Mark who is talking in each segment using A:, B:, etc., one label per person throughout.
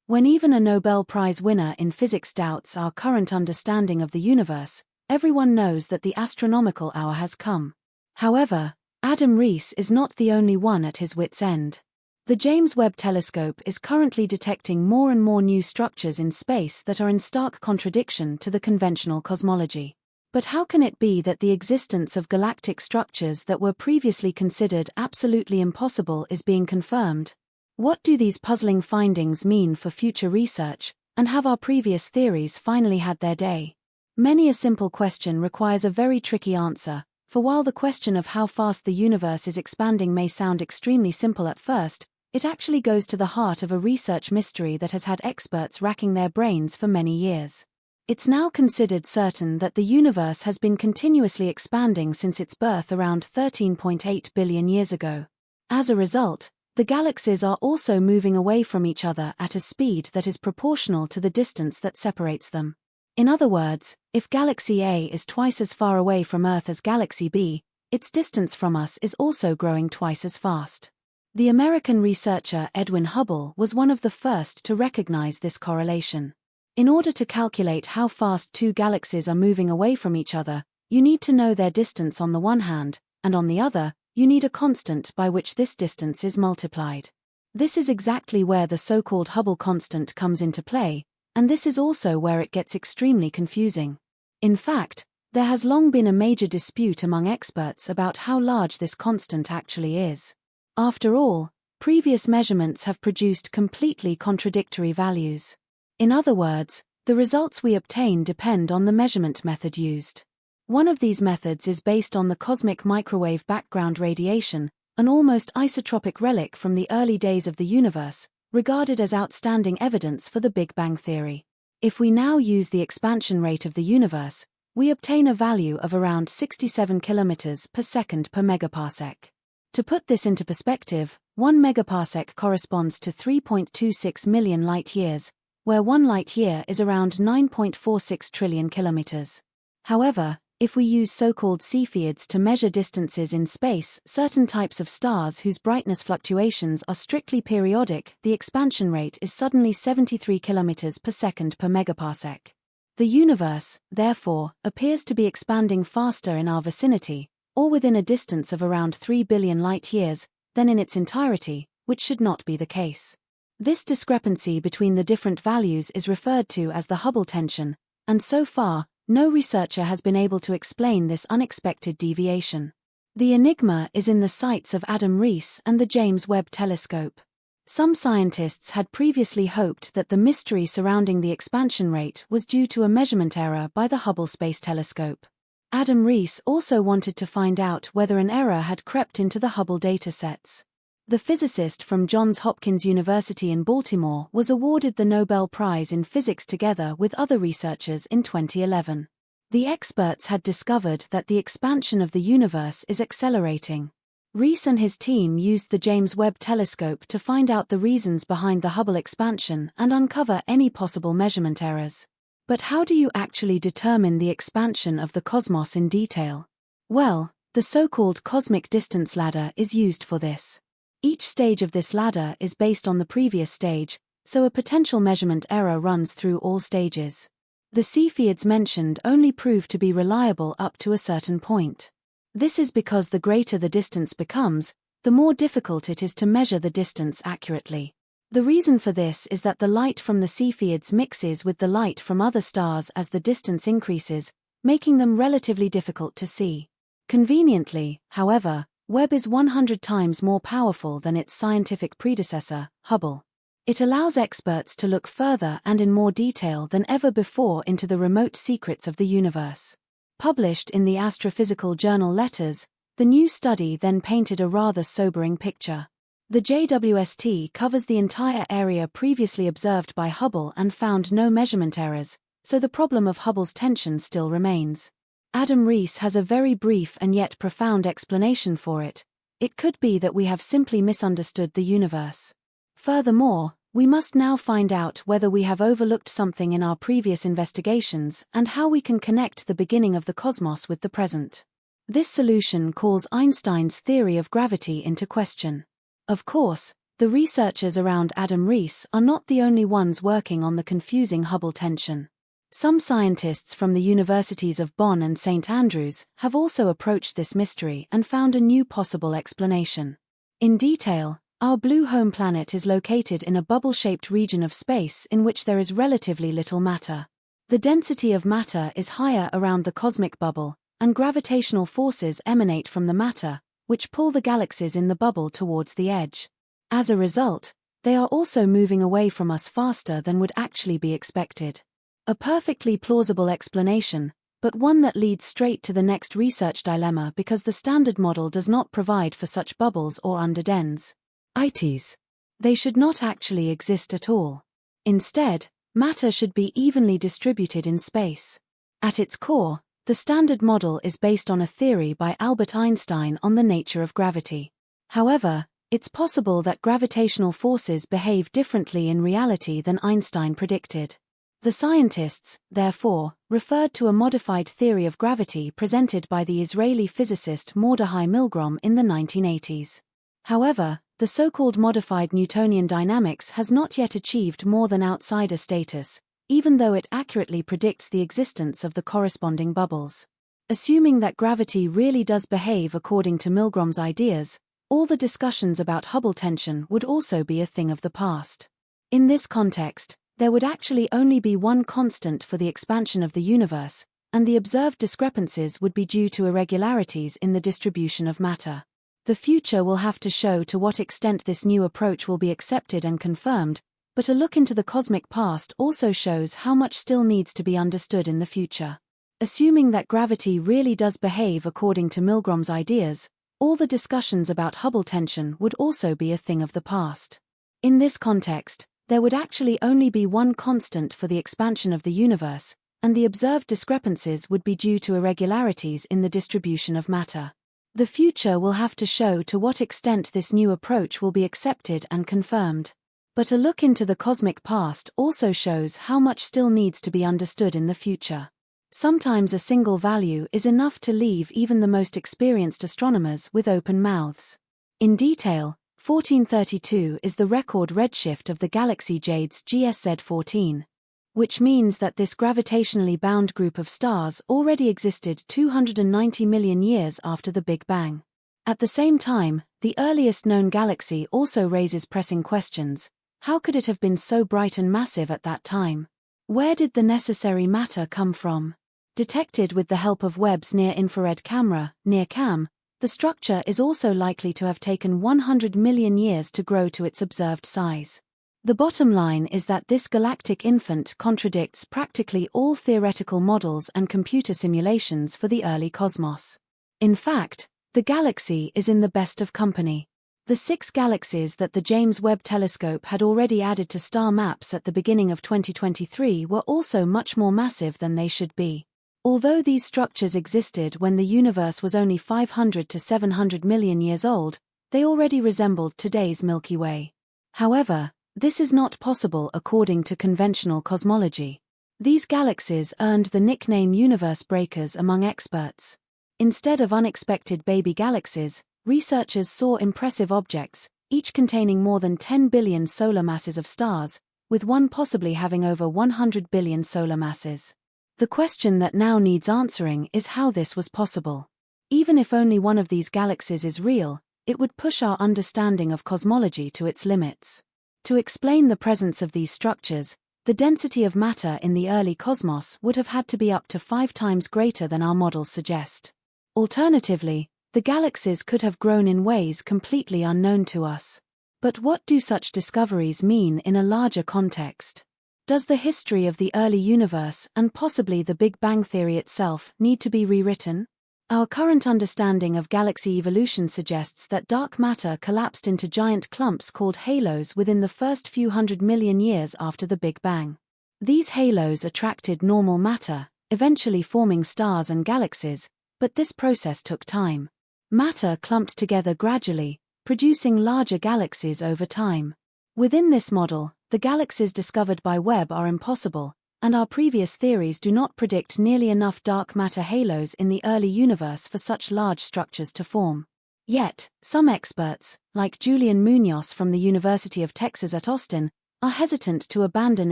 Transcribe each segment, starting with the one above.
A: When even a Nobel Prize winner in physics doubts our current understanding of the universe, everyone knows that the astronomical hour has come. However, Adam Rees is not the only one at his wits' end. The James Webb Telescope is currently detecting more and more new structures in space that are in stark contradiction to the conventional cosmology. But how can it be that the existence of galactic structures that were previously considered absolutely impossible is being confirmed? What do these puzzling findings mean for future research, and have our previous theories finally had their day? Many a simple question requires a very tricky answer, for while the question of how fast the universe is expanding may sound extremely simple at first, it actually goes to the heart of a research mystery that has had experts racking their brains for many years. It's now considered certain that the universe has been continuously expanding since its birth around 13.8 billion years ago. As a result, the galaxies are also moving away from each other at a speed that is proportional to the distance that separates them. In other words, if Galaxy A is twice as far away from Earth as Galaxy B, its distance from us is also growing twice as fast. The American researcher Edwin Hubble was one of the first to recognize this correlation. In order to calculate how fast two galaxies are moving away from each other, you need to know their distance on the one hand, and on the other, you need a constant by which this distance is multiplied. This is exactly where the so-called Hubble constant comes into play, and this is also where it gets extremely confusing. In fact, there has long been a major dispute among experts about how large this constant actually is. After all, previous measurements have produced completely contradictory values. In other words, the results we obtain depend on the measurement method used. One of these methods is based on the cosmic microwave background radiation, an almost isotropic relic from the early days of the universe, regarded as outstanding evidence for the Big Bang theory. If we now use the expansion rate of the universe, we obtain a value of around 67 kilometers per second per megaparsec. To put this into perspective, 1 megaparsec corresponds to 3.26 million light-years, where 1 light-year is around 9.46 trillion kilometers. However, if we use so-called Cepheids to measure distances in space, certain types of stars whose brightness fluctuations are strictly periodic, the expansion rate is suddenly 73 kilometers per second per megaparsec. The universe, therefore, appears to be expanding faster in our vicinity, or within a distance of around 3 billion light-years, than in its entirety, which should not be the case. This discrepancy between the different values is referred to as the Hubble tension, and so far, no researcher has been able to explain this unexpected deviation. The enigma is in the sights of Adam Rees and the James Webb Telescope. Some scientists had previously hoped that the mystery surrounding the expansion rate was due to a measurement error by the Hubble Space Telescope. Adam Rees also wanted to find out whether an error had crept into the Hubble datasets. The physicist from Johns Hopkins University in Baltimore was awarded the Nobel Prize in Physics together with other researchers in 2011. The experts had discovered that the expansion of the universe is accelerating. Rees and his team used the James Webb Telescope to find out the reasons behind the Hubble expansion and uncover any possible measurement errors. But how do you actually determine the expansion of the cosmos in detail? Well, the so-called cosmic distance ladder is used for this. Each stage of this ladder is based on the previous stage, so a potential measurement error runs through all stages. The Cepheids mentioned only prove to be reliable up to a certain point. This is because the greater the distance becomes, the more difficult it is to measure the distance accurately. The reason for this is that the light from the Cepheids mixes with the light from other stars as the distance increases, making them relatively difficult to see. Conveniently, however, Webb is 100 times more powerful than its scientific predecessor, Hubble. It allows experts to look further and in more detail than ever before into the remote secrets of the universe. Published in the astrophysical journal Letters, the new study then painted a rather sobering picture. The JWST covers the entire area previously observed by Hubble and found no measurement errors, so the problem of Hubble's tension still remains. Adam Rees has a very brief and yet profound explanation for it. It could be that we have simply misunderstood the universe. Furthermore, we must now find out whether we have overlooked something in our previous investigations and how we can connect the beginning of the cosmos with the present. This solution calls Einstein's theory of gravity into question. Of course, The researchers around Adam Rees are not the only ones working on the confusing Hubble tension. Some scientists from the universities of Bonn and St. Andrews have also approached this mystery and found a new possible explanation. In detail, our blue home planet is located in a bubble-shaped region of space in which there is relatively little matter. The density of matter is higher around the cosmic bubble, and gravitational forces emanate from the matter, which pull the galaxies in the bubble towards the edge. As a result, they are also moving away from us faster than would actually be expected. A perfectly plausible explanation, but one that leads straight to the next research dilemma because the standard model does not provide for such bubbles or underdens. ITs. They should not actually exist at all. Instead, matter should be evenly distributed in space. At its core, the standard model is based on a theory by Albert Einstein on the nature of gravity. However, it's possible that gravitational forces behave differently in reality than Einstein predicted. The scientists, therefore, referred to a modified theory of gravity presented by the Israeli physicist Mordechai Milgrom in the 1980s. However, the so-called modified Newtonian dynamics has not yet achieved more than outsider status, even though it accurately predicts the existence of the corresponding bubbles. Assuming that gravity really does behave according to Milgrom's ideas, all the discussions about Hubble tension would also be a thing of the past. In this context, there would actually only be one constant for the expansion of the universe, and the observed discrepancies would be due to irregularities in the distribution of matter. The future will have to show to what extent this new approach will be accepted and confirmed, but a look into the cosmic past also shows how much still needs to be understood in the future. Assuming that gravity really does behave according to Milgrom's ideas, all the discussions about Hubble tension would also be a thing of the past. In this context, there would actually only be one constant for the expansion of the universe, and the observed discrepancies would be due to irregularities in the distribution of matter. The future will have to show to what extent this new approach will be accepted and confirmed. But a look into the cosmic past also shows how much still needs to be understood in the future. Sometimes a single value is enough to leave even the most experienced astronomers with open mouths. In detail, 1432 is the record redshift of the galaxy JADES GSZ14, which means that this gravitationally bound group of stars already existed 290 million years after the Big Bang. At the same time, the earliest known galaxy also raises pressing questions. How could it have been so bright and massive at that time? Where did the necessary matter come from? Detected with the help of Webb's near-infrared camera, NIRCam, the structure is also likely to have taken 100 million years to grow to its observed size. The bottom line is that this galactic infant contradicts practically all theoretical models and computer simulations for the early cosmos. In fact, the galaxy is in the best of company. The 6 galaxies that the James Webb Telescope had already added to star maps at the beginning of 2023 were also much more massive than they should be. Although these structures existed when the universe was only 500 to 700 million years old, they already resembled today's Milky Way. However, this is not possible according to conventional cosmology. These galaxies earned the nickname universe breakers among experts. Instead of unexpected baby galaxies, researchers saw impressive objects, each containing more than 10 billion solar masses of stars, with one possibly having over 100 billion solar masses. The question that now needs answering is how this was possible. Even if only one of these galaxies is real, it would push our understanding of cosmology to its limits. To explain the presence of these structures, the density of matter in the early cosmos would have had to be up to 5 times greater than our models suggest. Alternatively, the galaxies could have grown in ways completely unknown to us. But what do such discoveries mean in a larger context? Does the history of the early universe and possibly the Big Bang theory itself need to be rewritten? Our current understanding of galaxy evolution suggests that dark matter collapsed into giant clumps called halos within the first few 100 million years after the Big Bang. These halos attracted normal matter, eventually forming stars and galaxies, but this process took time. Matter clumped together gradually, producing larger galaxies over time. Within this model, the galaxies discovered by Webb are impossible, and our previous theories do not predict nearly enough dark matter halos in the early universe for such large structures to form. Yet, some experts, like Julian Munoz from the University of Texas at Austin, are hesitant to abandon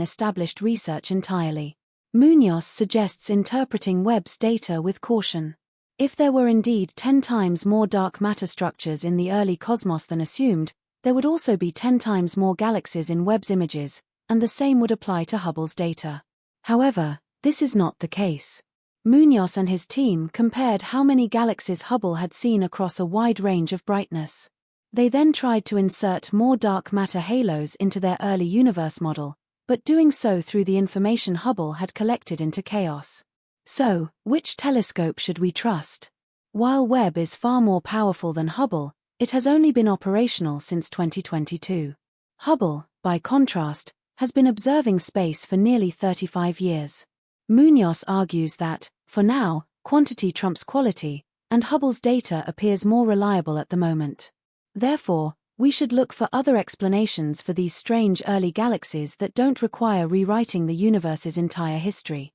A: established research entirely. Munoz suggests interpreting Webb's data with caution. If there were indeed 10 times more dark matter structures in the early cosmos than assumed, there would also be 10 times more galaxies in Webb's images, and the same would apply to Hubble's data. However, this is not the case. Munoz and his team compared how many galaxies Hubble had seen across a wide range of brightness. They then tried to insert more dark matter halos into their early universe model, but doing so through the information Hubble had collected into chaos. So, which telescope should we trust? While Webb is far more powerful than Hubble, it has only been operational since 2022. Hubble, by contrast, has been observing space for nearly 35 years. Munoz argues that, for now, quantity trumps quality, and Hubble's data appears more reliable at the moment. Therefore, we should look for other explanations for these strange early galaxies that don't require rewriting the universe's entire history.